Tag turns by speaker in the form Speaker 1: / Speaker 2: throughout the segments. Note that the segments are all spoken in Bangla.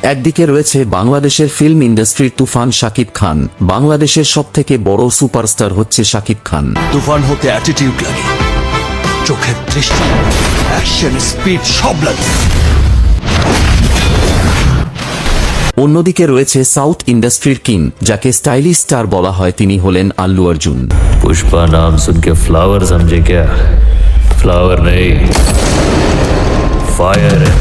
Speaker 1: একদিকে রয়েছে বাংলাদেশের ফিল্ম ইন্ডাস্ট্রির তুফান শাকিব খান। বাংলাদেশের সবথেকে বড় সুপারস্টার হচ্ছে শাকিব খান।
Speaker 2: তুফান হতে অ্যাটিটিউড লাগে, চোখের দৃষ্টি, অ্যাকশন, স্পিড সব লাগে।
Speaker 1: অন্যদিকে রয়েছে সাউথ ইন্ডাস্ট্রির কিং, যাকে স্টাইলিশ স্টার বলা হয়। তিনি হলেন আল্লু অর্জুন।
Speaker 3: पुष्पा नाम सुन के फ्लावर समझे क्या? फ्लावर नहीं, फायर है।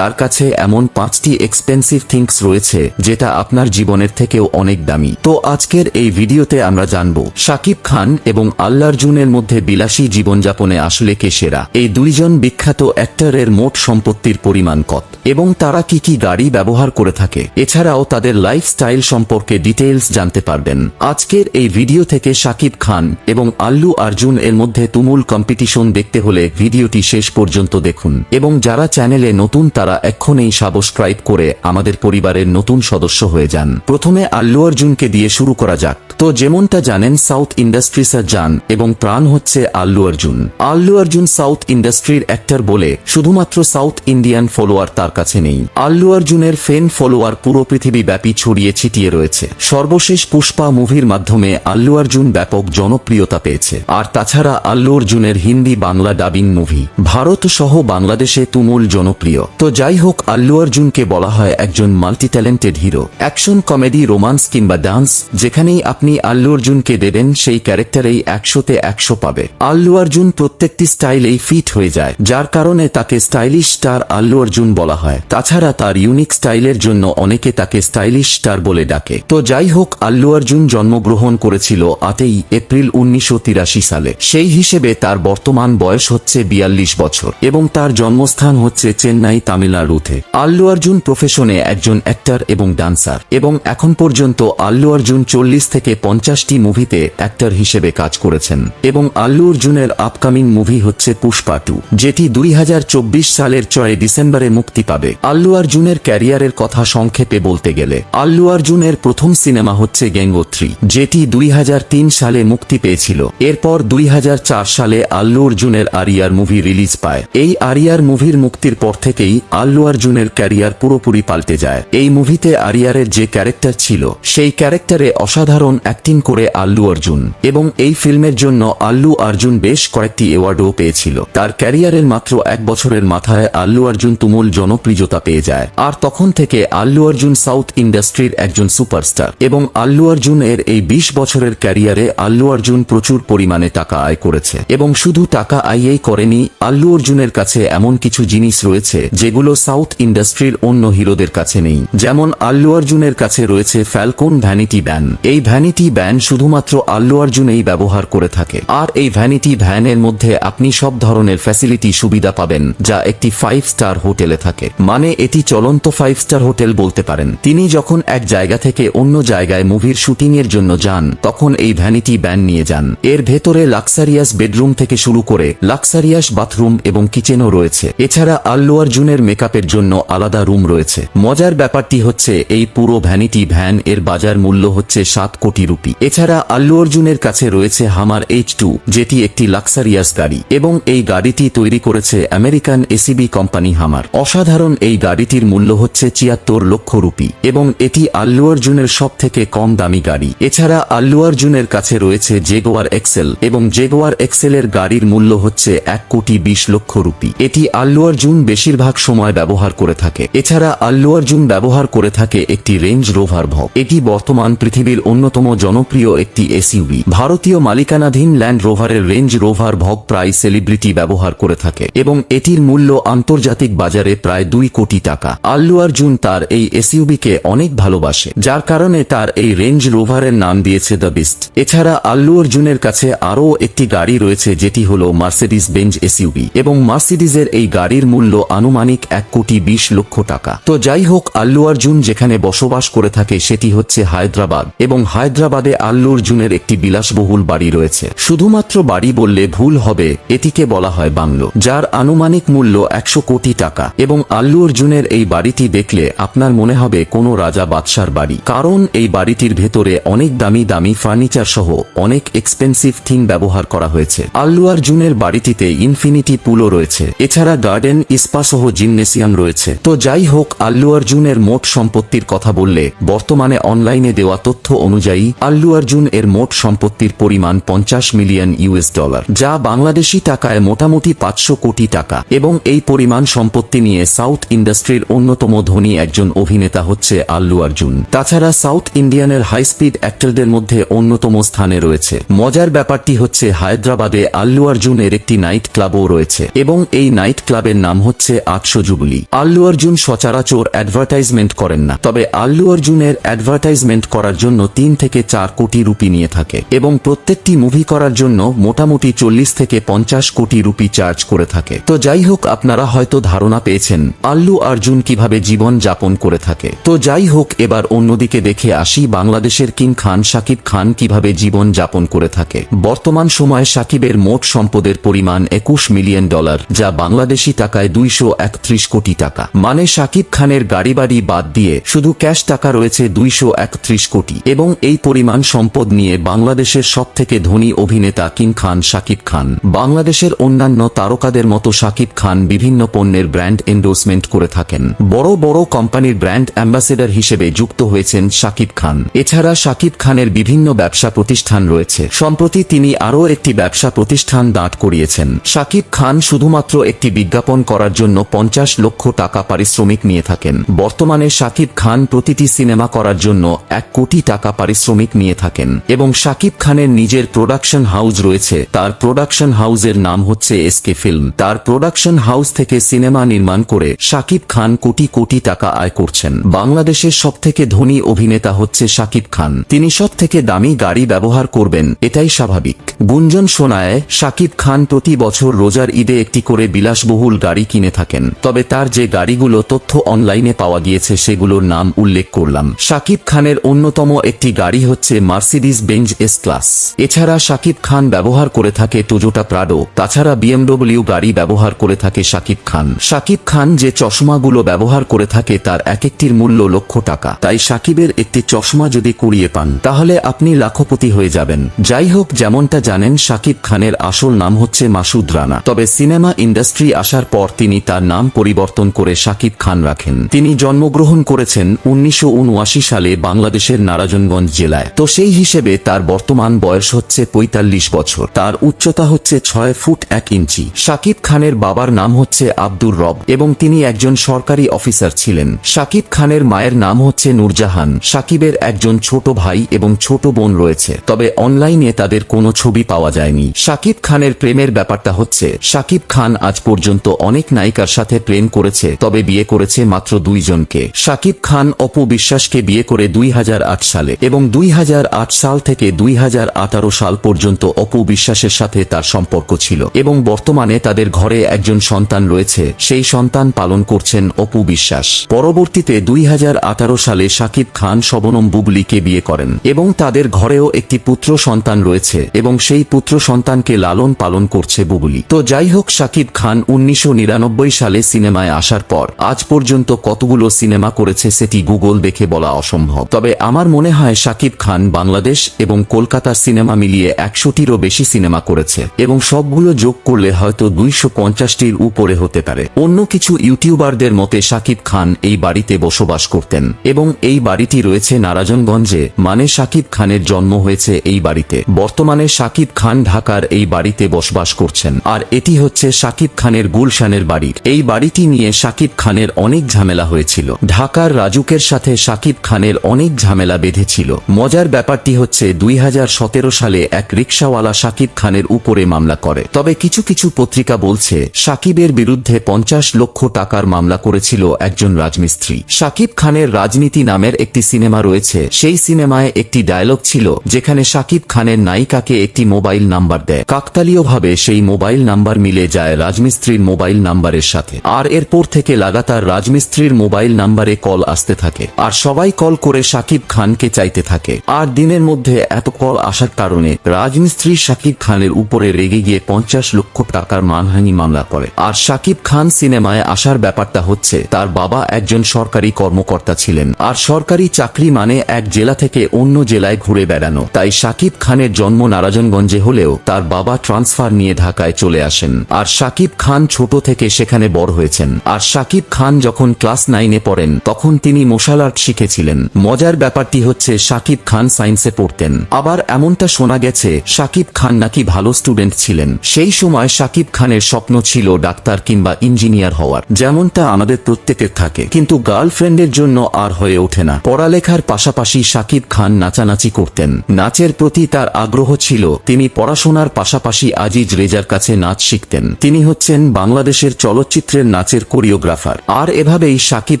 Speaker 1: তার কাছে এমন 5টি এক্সপেন্সিভ থিংস রয়েছে যেটা আপনার জীবনের থেকেও অনেক দামি। তো আজকের এই ভিডিওতে আমরা জানব শাকিব খান এবং আল্লু অর্জুনের মধ্যে বিলাসী জীবনযাপনে আসলে কে সেরা। এই দুইজন বিখ্যাত অ্যাক্টরের মোট সম্পত্তির পরিমাণ কত এবং তারা কি কি গাড়ি ব্যবহার করে থাকে, এছাড়াও তাদের লাইফস্টাইল সম্পর্কে ডিটেইলস জানতে পারবেন। আজকের এই ভিডিও থেকে শাকিব খান এবং আল্লু অর্জুন এর মধ্যে তুমুল কম্পিটিশন দেখতে হলে ভিডিওটি শেষ পর্যন্ত দেখুন, এবং যারা চ্যানেলে নতুন তারা এক্ষুনি সাবস্ক্রাইব করে আমাদের পরিবারের নতুন সদস্য হয়ে যান। প্রথমে আল্লু অর্জুনকে দিয়ে শুরু করা যাক। তো যেমনটা জানেন, সাউথ ইন্ডাস্ট্রিসের জান এবং প্রাণ হচ্ছে আল্লু অর্জুন। আল্লু অর্জুন সাউথ ইন্ডাস্ট্রির অ্যাক্টর বলে শুধুমাত্র সাউথ ইন্ডিয়ান ফলোয়ার তার কাছে নেই। আল্লু অর্জুনের ফ্যান ফলোয়ার পুরো পৃথিবী ব্যাপী ছড়িয়ে ছিটিয়ে রয়েছে। সর্বশেষ পুষ্পা মুভির মাধ্যমে আল্লু অর্জুন ব্যাপক জনপ্রিয়তা পেয়েছে। আর তাছাড়া আল্লু অর্জুনের হিন্দি বাংলা ডাবিং মুভি ভারত সহ বাংলাদেশে তুমুল জনপ্রিয়। তো যাই হোক, আল্লু অর্জুনকে বলা হয় একজন multi talented hero. Action, comedy, romance কিংবা ডান্স, যেখানেই আপনি আল্লু অর্জুনকে দেবেন সেই ক্যারেক্টারেই 100তে 100 পাবে। আল্লু অর্জুন প্রত্যেকটি স্টাইলেই ফিট হয়ে যায়, যার কারণে তাকে স্টাইলিশ স্টার আল্লু অর্জুন বলা হয়। তাছাড়া তার ইউনিক স্টাইলের জন্য অনেকে তাকে স্টাইলিশ স্টার বলে ডাকে। তো যাই হোক, আল্লু অর্জুন জন্মগ্রহণ করেছিল 8 এপ্রিল 1983 সালে। সেই হিসেবে তার বর্তমান বয়স হচ্ছে 42 বছর এবং তার জন্মস্থান হচ্ছে চেন্নাই, তামিলনাড়ুতে। আল্লু অর্জুন প্রফেশনে একজন অ্যাক্টর এবং ডান্সার, এবং এখন পর্যন্ত আল্লু অর্জুন 40 থেকে 50টি মুভিতে অ্যাক্টর হিসেবে কাজ করেছেন। এবং আল্লু অর্জুনের আপকামিং মুভি হচ্ছে পুষ্পা 2, যেটি 2024 সালের 6 ডিসেম্বরে মুক্তি পাবে। আল্লু অর্জুনের ক্যারিয়ারের কথা সংক্ষেপে বলতে গেলে, আল্লু অর্জুনের প্রথম সিনেমা হচ্ছে গ্যাংগো 3, যেটি 2003 সালে মুক্তি পেয়েছিল। এরপর 2004 সালে আল্লু অর্জুনের আরিয়ার মুভি রিলিজ পায়। এই আরিয়ার মুভির মুক্তির পর থেকেই আল্লু অর্জুনের ক্যারিয়ার পুরোপুরি পাল্টে যায়। এই মুভিতে আরিয়ারের যে ক্যারেক্টার ছিল, সেই ক্যারেক্টারে অসাধারণ অ্যাক্টিং করে আল্লু অর্জুন, এবং এই ফিল্মের জন্য আল্লু অর্জুন বেশ কয়েকটি অ্যাওয়ার্ডও পেয়েছিল। তার ক্যারিয়ারের মাত্র 1 বছরের মাথায় আল্লু অর্জুন তুমুল জনপ্রিয়তা পেয়ে যায়। আর তখন থেকে আল্লু অর্জুন সাউথ ইন্ডাস্ট্রির একজন সুপারস্টার। এবং আল্লু অর্জুন এর এই 20 বছরের ক্যারিয়ারে আল্লু অর্জুন প্রচুর পরিমাণে টাকা আয় করেছে। এবং শুধু টাকা আয়ই করেনি, আল্লু অর্জুনের কাছে এমন কিছু জিনিস রয়েছে যেগুলো সাউথ ইন্ডাস্ট্রির অন্য হিরোদের কাছে নেই। যেমন আল্লু অর্জুনের কাছে রয়েছে ফ্যালকন ভ্যানিটি ভ্যান। এই ভ্যানিটি ভ্যান শুধুমাত্র আল্লু অর্জুনই ব্যবহার করে থাকে। আর এই ভ্যানিটি ভ্যানের মধ্যে আপনি সব ধরনের ফ্যাসিলিটি সুবিধা পাবেন যা একটি 5 স্টার হোটেলে থাকে। মানে এটি চলন্ত 5 স্টার হোটেল বলতে পারেন। তিনি যখন এক জায়গা থেকে অন্য জায়গায় মুভির শুটিং এর জন্য যান, তখন এই ভ্যানিটি ভ্যান নিয়ে যান। এর ভেতরে লাক্সারিয়াস বেডরুম থেকে শুরু করে লাক্সারিয়াস বাথরুম এবং কিচেনও রয়েছে। এছাড়া আল্লু অর্জুনের মেকআপের জন্য আলাদা রুম রয়েছে। মজার ব্যাপারটি হচ্ছে এই পুরো ভ্যানিটি ভ্যান এর বাজার মূল্য হচ্ছে 7 কোটি রুপি। এছাড়া আল্লু অর্জুনের কাছে রয়েছে হামার H2, যেটি একটি লাক্সারিয়াস গাড়ি, এবং এই গাড়িটি তৈরি করেছে আমেরিকান এসিবি কোম্পানি হামার। অসাধারণ এই গাড়িটির মূল্য হচ্ছে 76 লক্ষ রুপি, এবং এটি আল্লু অর্জুনের সব থেকে কম দামি গাড়ি। এছাড়া আল্লু অর্জুনের কাছে রয়েছে জেগুয়ার এক্সেল, এবং জেগুয়ার এক্সেলের গাড়ির মূল্য হচ্ছে 1 কোটি 20 লক্ষ রুপি। এটি আল্লু অর্জুন বেশিরভাগ সময় ব্যবহার করে থাকে। এছাড়া আল্লু অর্জুন ব্যবহার করে থাকে একটি রেঞ্জ রোভার ভগ। এটি বর্তমান পৃথিবীর অন্যতম জনপ্রিয় একটি এসইউভি। ভারতীয় মালিকানাধীন ল্যান্ড রোভারের রেঞ্জ রোভার ভগ প্রায় সেলিব্রিটি ব্যবহার করে থাকে, এবং এটির মূল্য আন্তর্জাতিক বাজারে প্রায় 2 কোটি টাকা। আল্লু অর্জুন তার এই এসইউভিকে অনেক ভালোবাসে, যার কারণে তার এই রেঞ্জ রোভারের নাম দিয়েছে দ্য বিস্ট। এছাড়া আল্লু অর্জুনের কাছে আরও একটি গাড়ি রয়েছে, যেটি হল মার্সিডিজ বেঞ্জ এসইউভি, এবং মার্সিডিজের এই গাড়ির মূল্য আনুমানিক 1 কোটি 20 লক্ষ টাকা। তো যাই হোক, আল্লু অর্জুন যেখানে বসবাস করে থাকে সেটি হচ্ছে হায়দ্রাবাদ, এবং হায়দ্রাবাদে আল্লু অর্জুনের একটি বিলাসবহুল বাড়ি রয়েছে। শুধুমাত্র বাড়ি বললে ভুল হবে, এটিকে বলা হয় বাংলো, যার আনুমানিক মূল্য 100 কোটি টাকা। এবং আল্লু অর্জুনের এই বাড়িটি দেখলে আপনার মনে হবে কোনো রাজা বাদশার বাড়ি, কারণ এই বাড়িটির ভেতরে অনেক দামি দামি ফার্নিচার সহ অনেক এক্সপেন্সিভ থিং ব্যবহার করা হয়েছে। আল্লু অর্জুনের বাড়িটিতে ইনফিনিটি পুলও রয়েছে। এছাড়া গার্ডেন, স্পা সহ জিম জিমনেসিয়াম রয়েছে। তো যাই হোক, আল্লু অর্জুনের মোট সম্পত্তির কথা বললে বর্তমানে অনলাইনে দেওয়া তথ্য অনুযায়ী আল্লু অর্জুন এর মোট সম্পত্তির পরিমাণ 50 মিলিয়ন ইউএস ডলার, যা বাংলাদেশি টাকায় মোটামুটি 500 কোটি টাকা। এবং এই পরিমাণ সম্পত্তি নিয়ে সাউথ ইন্ডাস্ট্রির অন্যতম ধনী একজন অভিনেতা হচ্ছে আল্লু অর্জুন। তাছাড়া সাউথ ইন্ডিয়ানের হাই স্পিড অ্যাক্টরদের মধ্যে অন্যতম স্থানে রয়েছে। মজার ব্যাপারটি হচ্ছে হায়দ্রাবাদে আল্লু অর্জুনের একটি নাইট ক্লাবও রয়েছে এবং এই নাইট ক্লাবের নাম হচ্ছে 800 জুবলি। আল্লু অর্জুন সচরাচর অ্যাডভার্টাইজমেন্ট করেন না, তবে আল্লু অর্জুনের অ্যাডভার্টাইজমেন্ট করার জন্য 3 থেকে 4 কোটি রুপি নিয়ে থাকে এবং প্রত্যেকটি মুভি করার জন্য মোটামুটি 40 থেকে 50 কোটি রুপি চার্জ করে থাকে। তো যাই হোক, আপনারা হয়তো ধারণা পেয়েছেন আল্লু অর্জুন কিভাবে জীবন যাপন করে থাকে। তো যাই হোক, এবার অন্যদিকে দেখে আসি বাংলাদেশের কিং খান শাকিব খান কিভাবে জীবন যাপন করে থাকে। বর্তমান সময়ে শাকিবের মোট সম্পদের পরিমাণ 21 মিলিয়ন ডলার, যা বাংলাদেশি টাকায় 231 কোটি টাকা। মানে শাকিব খানের গাড়ি বাড়ি বাদ দিয়ে শুধু ক্যাশ টাকা রয়েছে 231 কোটি। এবং এই পরিমাণ সম্পদ নিয়ে বাংলাদেশের সবথেকে ধনী অভিনেতা কিং খান শাকিব খান। বাংলাদেশের অন্যান্য তারকাদের মতো শাকিব খান বিভিন্ন পণ্যের ব্র্যান্ড এন্ডোর্সমেন্ট করে থাকেন। বড় বড় কোম্পানির ব্র্যান্ড অ্যাম্বাসেডর হিসেবে যুক্ত হয়েছেন শাকিব খান। এছাড়া শাকিব খানের বিভিন্ন ব্যবসা প্রতিষ্ঠান রয়েছে। সম্প্রতি তিনি আরও একটি ব্যবসা প্রতিষ্ঠান দাঁড় করিয়েছেন। শাকিব খান শুধুমাত্র একটি বিজ্ঞাপন করার জন্য 50 লক্ষ টাকা পারিশ্রমিক নিয়ে থাকেন। বর্তমানে শাকিব খান প্রতিটি সিনেমা করার জন্য 1 কোটি টাকা পারিশ্রমিক নিয়ে থাকেন এবং শাকিব খানের নিজের প্রোডাকশন হাউস রয়েছে। তার প্রোডাকশন হাউসের নাম হচ্ছে এসকে ফিল্ম। তার প্রোডাকশন হাউস থেকে সিনেমা নির্মাণ করে শাকিব খান কোটি কোটি টাকা আয় করছেন। বাংলাদেশের সবথেকে ধনী অভিনেতা হচ্ছে শাকিব খান। তিনি সবথেকে দামি গাড়ি ব্যবহার করবেন, এটাই স্বাভাবিক। গুঞ্জন শোনায় শাকিব খান প্রতি বছর রোজার ঈদে একটি করে বিলাসবহুল গাড়ি কিনে থাকেন। তবে তার যে গাড়িগুলো তথ্য অনলাইনে পাওয়া গিয়েছে সেগুলোর নাম উল্লেখ করলাম। শাকিব খানের অন্যতম একটি গাড়ি হচ্ছে মার্সিডিজ বেঞ্জ এস ক্লাস। এছাড়া শাকিব খান ব্যবহার করে থাকে টয়োটা প্রাডো। তাছাড়া BMW গাড়ি ব্যবহার করে থাকে শাকিব খান। শাকিব খান যে চশমাগুলো ব্যবহার করে থাকে তার এক একটির মূল্য লক্ষ টাকা। তাই শাকিবের একটি চশমা যদি কুড়িয়ে পান তাহলে আপনি লাখপতি হয়ে যাবেন। যাই হোক, যেমনটা জানেন শাকিব খানের আসল নাম হচ্ছে মাসুদ রানা। তবে সিনেমা ইন্ডাস্ট্রি আসার পর তিনি তার নাম পরিবর্তন করে শাকিব খান রাখেন। তিনি জন্মগ্রহণ করেছেন 1979 সালে বাংলাদেশের নারায়ণগঞ্জ জেলায়। তো সেই হিসেবে তার বর্তমান বয়স হচ্ছে 45 বছর। তার উচ্চতা হচ্ছে 6 ফুট 1 ইঞ্চি। শাকিব খানের বাবার নাম হচ্ছে আব্দুর রব এবং তিনি একজন সরকারি অফিসার ছিলেন। শাকিব খানের মায়ের নাম হচ্ছে নূরজাহান। শাকিবের একজন ছোট ভাই এবং ছোট বোন রয়েছে, তবে অনলাইনে তাদের কোনো ছবি পাওয়া যায়নি। শাকিব খানের প্রেমের ব্যাপারটা হচ্ছে শাকিব খান আজ পর্যন্ত অনেক নায়িকার সাথে প্রেম করেছে, তবে বিয়ে করেছে মাত্র 2 জনকে। শাকিব খান অপু বিশ্বাসকে বিয়ে করে 2008 সালে এবং 2008 সাল থেকে 2018 সাল পর্যন্ত অপু বিশ্বাসের সাথে তার সম্পর্ক ছিল এবং বর্তমানে তাদের ঘরে একজন সন্তান রয়েছে। সেই সন্তান পালন করছেন অপু বিশ্বাস। পরবর্তীতে 2018 সালে শাকিব খান শবনম বুবলিকে বিয়ে করেন এবং তাদের ঘরেও একটি পুত্র সন্তান রয়েছে এবং সেই পুত্র সন্তানকে লালন পালন করছে বুবলি। তো যাই হোক, শাকিব খান 1999 সালে সিনেমায় আসার পর আজ পর্যন্ত কতগুলো সিনেমা করেছে সেটি গুগল দেখে বলা অসম্ভব। তবে আমার মনে হয় শাকিব খান বাংলাদেশ এবং কলকাতার সিনেমা মিলিয়ে 100টিরও বেশি সিনেমা করেছে এবং সবগুলো যোগ করলে হয়তো 250টির উপরে হতে পারে। অন্য কিছু ইউটিউবারদের মতে শাকিব খান এই বাড়িতে বসবাস করতেন এবং এই বাড়িটি রয়েছে নারায়ণগঞ্জে, মানে শাকিব খানের জন্ম হয়েছে এই বাড়িতে। বর্তমানে শাকিব খান ঢাকার এই বাড়িতে বসবাস করছেন আর এটি হচ্ছে শাকিব খানের গুলশানের বাড়ি। এই বাড়িটি নিয়ে শাকিব খানের অনেক ঝামেলা হয়েছিল। ঢাকার রাজুকের সাথে শাকিব খানের অনেক ঝামেলা বেঁধেছিল। মজার ব্যাপারটি হচ্ছে 2017 সালে এক রিকশাওয়ালা শাকিব খানের উপরে মামলা করে। তবে কিছু কিছু পত্রিকা বলছে শাকিবের বিরুদ্ধে 50 লক্ষ টাকার মামলা করেছিল একজন রাজমিস্ত্রি। শাকিব খানের রাজনীতি নামের একটি সিনেমা রয়েছে। সেই সিনেমায় একটি ডায়লগ ছিল যেখানে শাকিব খানের নায়িকাকে একটি মোবাইল নাম্বার দেয়। কাকতালীয়ভাবে সেই মোবাইল নাম্বার মিলে যায় রাজমিস্ত্রির মোবাইল নাম্বারের সাথে আর এরপর থেকে লাগাতার রাজমিস্ত্রির মোবাইল নাম্বারে কল আসতে থাকে আর সবাই কল করে শাকিব খানকে চাইতে থাকে। আর দিনের মধ্যে এত কল আসার কারণে রাজমিস্ত্রি শাকিব খানের উপরে রেগে গিয়ে 50 লক্ষ টাকার মানহানি মামলা করে। আর শাকিব খান সিনেমায় আসার ব্যাপারটা হচ্ছে তার বাবা একজন সরকারি কর্মকর্তা ছিলেন আর সরকারি চাকরি মানে এক জেলা থেকে অন্য জেলায় ঘুরে বেড়ানো। তাই শাকিব খানের জন্ম নারায়ণগঞ্জে হলেও তার বাবা ট্রান্সফার নিয়ে ঢাকায় চলে আসেন আর শাকিব খান ছোট থেকে সেখানে বড় হয়ে হয়েছেন। আর শাকিব খান যখন ক্লাস 9-এ পড়েন তখন তিনি মার্শাল আর্ট শিখেছিলেন। মজার ব্যাপারটি হচ্ছে শাকিব খান সায়েন্সে পড়তেন। আবার এমনটা শোনা গেছে শাকিব খান নাকি ভালো স্টুডেন্ট ছিলেন। সেই সময় শাকিব খানের স্বপ্ন ছিল ডাক্তার কিংবা ইঞ্জিনিয়ার হওয়ার, যেমনটা আমাদের প্রত্যেকের থাকে, কিন্তু গার্লফ্রেন্ডের জন্য আর হয়ে ওঠে না। পড়ালেখার পাশাপাশি শাকিব খান নাচানাচি করতেন। নাচের প্রতি তার আগ্রহ ছিল। তিনি পড়াশোনার পাশাপাশি আজিজ রেজার কাছে নাচ শিখতেন। তিনি হচ্ছেন বাংলাদেশের চলচ্চিত্রের নাচের কোরিওগ্রাফার। আর এভাবেই শাকিব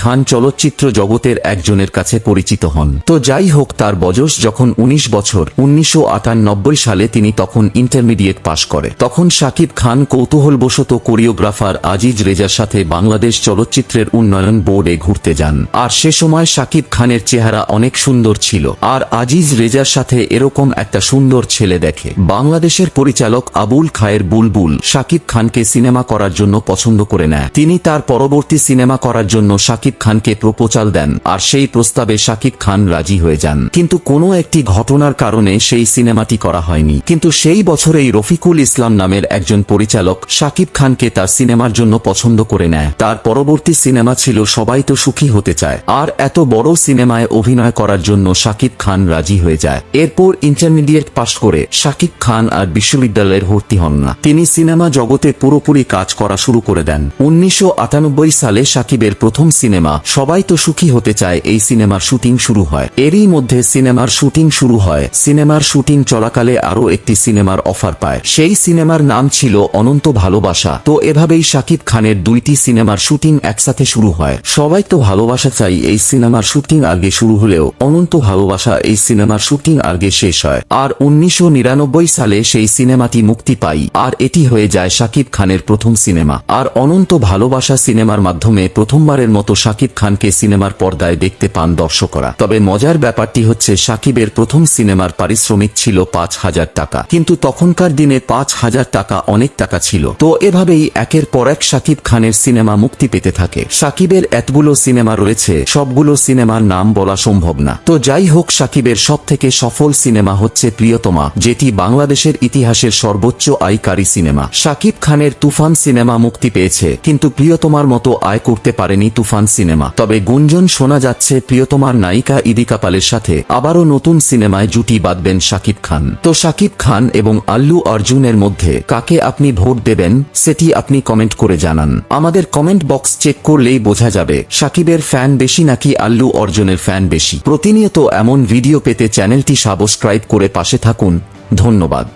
Speaker 1: খান চলচ্চিত্র জগতের একজনের কাছে পরিচিত হন। তো যাই হোক, তার বয়স যখন 19 বছর 1998 সালে তিনি তখন ইন্টারমিডিয়েট পাশ করে। তখন শাকিব খান কৌতূহলবশত কোরিওগ্রাফার আজিজ রেজার সাথে বাংলাদেশ চলচ্চিত্রের উন্নয়ন বোর্ডে ঘুরতে যান। আর সে সময় শাকিব খানের চেহারা অনেক সুন্দর ছিল। আর আজিজ রেজার সাথে এরকম একটা সুন্দর ছেলে দেখে বাংলাদেশের পরিচালক আবুল খায়ের বুলবুল শাকিব খানকে সিনেমা করার জন্য পছন্দ করে নেয়। তিনি তার পরবর্তী সিনেমা করার জন্য শাকিব খানকে প্রপোজাল দেন। আর সেই প্রস্তাবে শাকিব খান রাজি হয়ে যান। কিন্তু কোনো একটি ঘটনার কারণে সেই সিনেমাটি করা হয়নি। কিন্তু সেই বছরেই রফিকুল ইসলাম নামের একজন পরিচালক শাকিব খানকে তার সিনেমার জন্য পছন্দ করে নেয়। তার পরবর্তী সিনেমা ছিল সবাই তো সুখী হতে চায়। আর এত বড় সিনেমায় অভিনয় করার জন্য শাকিব খান রাজি হয়ে যায়। এরপর ইন্টারমিডিয়েট পাশ করে শাকিব খান আর বিশ্ববিদ্যালয়ের ভর্তি হন না। তিনি সিনেমা জগতে পুরোপুরি কাজ করা শুরু করে দেন। 1998 সালে শাকিবের প্রথম সিনেমা সবাই তো সুখী হতে চায়, এই সিনেমার শুটিং শুরু হয়। এরই মধ্যে সিনেমার শুটিং শুরু হয়। সিনেমার শুটিং চলাকালে আরও একটি সিনেমার অফার পায়। সেই সিনেমার নাম ছিল অনন্ত ভালোবাসা। তো এভাবেই শাকিব খানের দুইটি সিনেমার শুটিং একসাথে শুরু হয়। সবাই তো ভালোবাসা চাই এই সিনেমার শুটিং আগে শুরু হলেও অনন্ত ভালোবাসা এই সিনেমার শুটিং আগে শেষ হয়। আর 1999 সালে সেই সিনেমাটি মুক্তি পায়। আর এটি হয়ে যায় শাকিব খানের প্রথম সিনেমা। আর অনন্ত ভালোবাসা সিনেমার মাধ্যমে প্রথমবারের মতো শাকিব খানকে সিনেমার পর্দায় দেখতে পান দর্শকরা। তবে মজার ব্যাপারটি হচ্ছে শাকিবের প্রথম সিনেমার পারিশ্রমিক ছিল 5,000 টাকা। কিন্তু তখনকার দিনে 5,000 টাকা অনেক টাকা ছিল। তো এভাবেই একের পর এক শাকিব খানের সিনেমা মুক্তি পেতে থাকে। শাকিবের এতগুলো সিনেমা রয়েছে, সবগুলো সিনেমার নাম বলা সম্ভব না। তো যাই হোক, শাকিবের সবথেকে সফল সিনেমা হচ্ছে প্রিয়তমা, যেটি বাংলাদেশের ইতিহাসের সর্বোচ্চ আয়কারী সিনেমা। শাকিব খানের তুফান সিনেমা মুক্তি পেয়েছে, কিন্তু প্রিয়তমার মতো আয় করতে পারেনি তুফান সিনেমা। তবে গুঞ্জন শোনা যাচ্ছে প্রিয়তমার নায়িকা ইদিকা পালের সাথে আবারও নতুন সিনেমায় জুটি বাঁধবেন শাকিব খান। তো শাকিব খান এবং আল্লু অর্জুনের মধ্যে কাকে আপনি ভোট দেবেন সেটি আপনি কমেন্ট করে জানান। আমাদের কমেন্ট বক্স চেক করলেই বোঝা যাবে শাকিবের ফ্যান বেশি নাকি আল্লু অর্জুনের ফ্যান বেশি। প্রতিনিয়ত এমন ভিডিও পেতে চ্যানেলটি সাবস্ক্রাইব করে পাশে থাকুন। ধন্যবাদ।